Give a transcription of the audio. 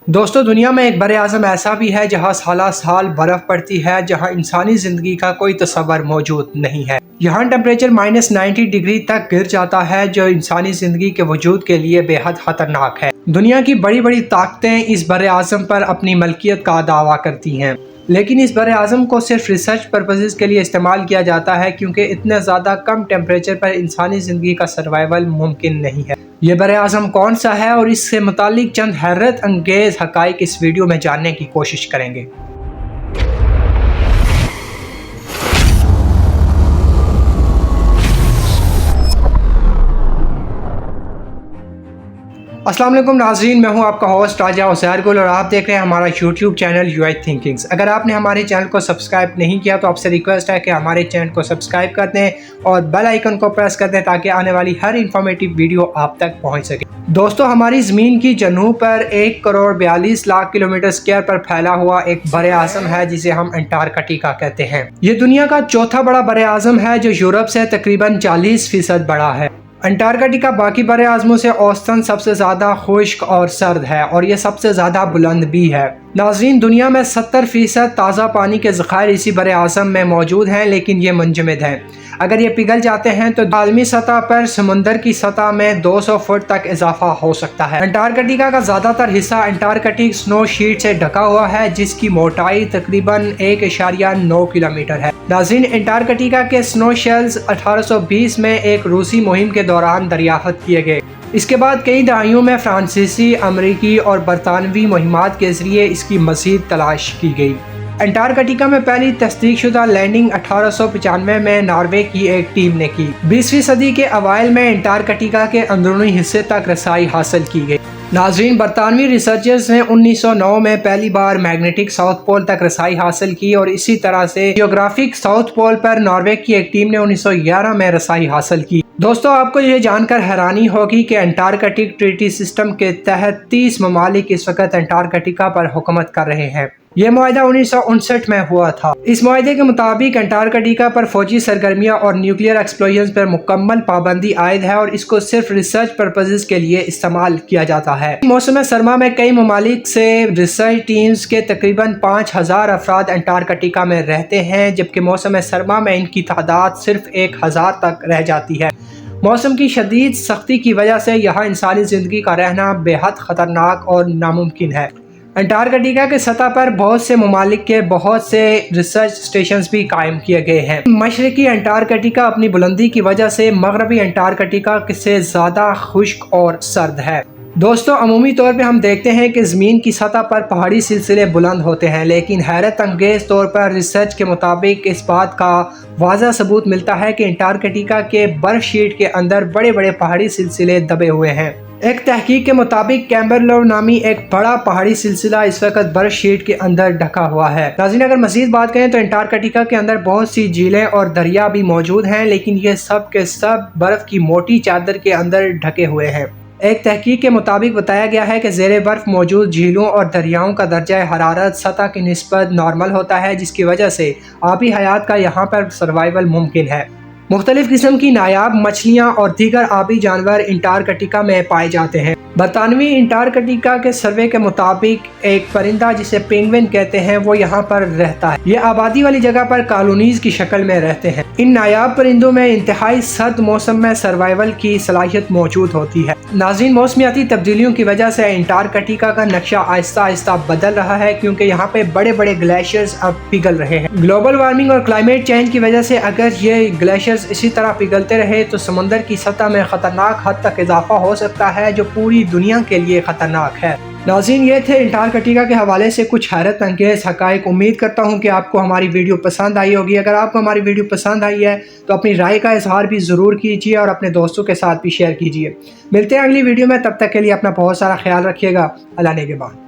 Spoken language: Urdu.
دوستو دنیا میں ایک براعظم ایسا بھی ہے جہاں سالہ سال برف پڑتی ہے، جہاں انسانی زندگی کا کوئی تصور موجود نہیں ہے۔ یہاں ٹیمپریچر -90 ڈگری تک گر جاتا ہے، جو انسانی زندگی کے وجود کے لیے بے حد خطرناک ہے۔ دنیا کی بڑی بڑی طاقتیں اس براعظم پر اپنی ملکیت کا دعویٰ کرتی ہیں، لیکن اس براعظم کو صرف ریسرچ پرپسز کے لیے استعمال کیا جاتا ہے، کیونکہ اتنے زیادہ کم ٹیمپریچر پر انسانی زندگی کا سروائیول ممکن نہیں ہے۔ یہ براعظم کون سا ہے اور اس سے متعلق چند حیرت انگیز حقائق اس ویڈیو میں جاننے کی کوشش کریں گے۔ السلام علیکم ناظرین، میں ہوں آپ کا ہوسٹ راجہ عزیر گل اور آپ دیکھ رہے ہیں ہمارا یوٹیوب چینل UI تھنکنگز۔ اگر آپ نے ہمارے چینل کو سبسکرائب نہیں کیا تو آپ سے ریکویسٹ ہے کہ ہمارے چینل کو سبسکرائب کر دیں اور بیل آئیکن کو پریس کر دیں تاکہ آنے والی ہر انفارمیٹیو ویڈیو آپ تک پہنچ سکے۔ دوستو، ہماری زمین کی جنوب پر 1,42,00,000 کلومیٹر اسکوائر پر پھیلا ہوا ایک براعظم ہے جسے ہم انٹارکٹیکا کہتے ہیں۔ یہ دنیا کا چوتھا بڑا براعظم ہے جو یورپ سے تقریباً 40% بڑا ہے۔ انٹارکٹیکا باقی براعظموں سے اوسطاً سب سے زیادہ خشک اور سرد ہے اور یہ سب سے زیادہ بلند بھی ہے۔ ناظرین، دنیا میں 70% تازہ پانی کے ذخائر اسی براعظم میں موجود ہیں، لیکن یہ منجمد ہیں۔ اگر یہ پگھل جاتے ہیں تو عالمی سطح پر سمندر کی سطح میں 200 فٹ تک اضافہ ہو سکتا ہے۔ انٹارکٹیکا کا زیادہ تر حصہ انٹارکٹک سنو شیٹ سے ڈھکا ہوا ہے، جس کی موٹائی تقریباً 1.9 کلومیٹر ہے۔ ناظرین، انٹارکٹیکا کے سنو شیلز 1820 میں ایک روسی مہم کے دوران دریافت کیے گئے۔ اس کے بعد کئی دہائیوں میں فرانسیسی، امریکی اور برطانوی مہمات کے ذریعے اس کی مزید تلاش کی گئی۔ انٹارکٹیکا میں پہلی تصدیق شدہ لینڈنگ 1895 میں ناروے کی ایک ٹیم نے کی۔ 20ویں صدی کے اوائل میں انٹارکٹیکا کے اندرونی حصے تک رسائی حاصل کی گئی۔ ناظرین، برطانوی ریسرچرز نے 1909 میں پہلی بار میگنیٹک ساؤتھ پول تک رسائی حاصل کی اور اسی طرح سے جیوگرافک ساؤتھ پول پر ناروے کی ایک ٹیم نے 1911 میں رسائی حاصل کی۔ دوستو، آپ کو یہ جان کر حیرانی ہوگی کہ انٹارکٹک ٹریٹی سسٹم کے تحت 30 ممالک اس وقت انٹارکٹیکا پر حکومت کر رہے ہیں۔ یہ معاہدہ 1959 میں ہوا تھا۔ اس معاہدے کے مطابق انٹارکٹیکا پر فوجی سرگرمیاں اور نیوکلیئر ایکسپلوژن پر مکمل پابندی عائد ہے اور اس کو صرف ریسرچ پرپسز کے لیے استعمال کیا جاتا ہے۔ موسم سرما میں کئی ممالک سے ریسرچ ٹیمز کے تقریباً 5,000 افراد انٹارکٹیکا میں رہتے ہیں، جبکہ موسم سرما میں ان کی تعداد صرف 1,000 تک رہ جاتی ہے۔ موسم کی شدید سختی کی وجہ سے یہاں انسانی زندگی کا رہنا بے حد خطرناک اور ناممکن ہے۔ انٹارکٹیکا کے سطح پر بہت سے ممالک کے بہت سے ریسرچ اسٹیشنز بھی قائم کیے گئے ہیں۔ مشرقی انٹارکٹیکا اپنی بلندی کی وجہ سے مغربی انٹارکٹیکا سے زیادہ خشک اور سرد ہے۔ دوستو، عمومی طور پہ ہم دیکھتے ہیں کہ زمین کی سطح پر پہاڑی سلسلے بلند ہوتے ہیں، لیکن حیرت انگیز طور پر ریسرچ کے مطابق اس بات کا واضح ثبوت ملتا ہے کہ انٹارکٹیکا کے برف شیٹ کے اندر بڑے بڑے پہاڑی سلسلے دبے ہوئے ہیں۔ ایک تحقیق کے مطابق کیمبرلو نامی ایک بڑا پہاڑی سلسلہ اس وقت برف شیٹ کے اندر ڈھکا ہوا ہے۔ ناظرین، اگر مزید بات کریں تو انٹارکٹیکا کے اندر بہت سی جھیلیں اور دریا بھی موجود ہیں، لیکن یہ سب کے سب برف کی موٹی چادر کے اندر ڈھکے ہوئے ہیں۔ ایک تحقیق کے مطابق بتایا گیا ہے کہ زیر برف موجود جھیلوں اور دریاؤں کا درجہ حرارت سطح کی نسبت نارمل ہوتا ہے، جس کی وجہ سے آبی حیات کا یہاں پر سروائیول ممکن ہے۔ مختلف قسم کی نایاب مچھلیاں اور دیگر آبی جانور انٹارکٹیکا میں پائے جاتے ہیں۔ برطانوی انٹارکٹیکا کے سروے کے مطابق ایک پرندہ جسے پینگوئن کہتے ہیں وہ یہاں پر رہتا ہے۔ یہ آبادی والی جگہ پر کالونیز کی شکل میں رہتے ہیں۔ ان نایاب پرندوں میں انتہائی سرد موسم میں سروائیول کی صلاحیت موجود ہوتی ہے۔ ناظرین، موسمیاتی تبدیلیوں کی وجہ سے انٹارکٹیکا کا نقشہ آہستہ آہستہ بدل رہا ہے، کیونکہ یہاں پہ بڑے بڑے گلیشیئرز اب پگھل رہے ہیں۔ گلوبل وارمنگ اور کلائمیٹ چینج کی وجہ سے اگر یہ گلیشیئرز اسی طرح پگھلتے رہے تو سمندر کی سطح میں خطرناک حد تک اضافہ ہو سکتا ہے، جو پوری دنیا کے لیے خطرناک ہے۔ ناظرین، یہ تھے انٹارکٹیکا کے حوالے سے کچھ حیرت انگیز حقائق۔ امید کرتا ہوں کہ آپ کو ہماری ویڈیو پسند آئی ہوگی۔ اگر آپ کو ہماری ویڈیو پسند آئی ہے تو اپنی رائے کا اظہار بھی ضرور کیجیے اور اپنے دوستوں کے ساتھ بھی شیئر کیجیے۔ ملتے ہیں اگلی ویڈیو میں، تب تک کے لیے اپنا بہت سارا خیال رکھیے گا۔ اللہ نگہبان۔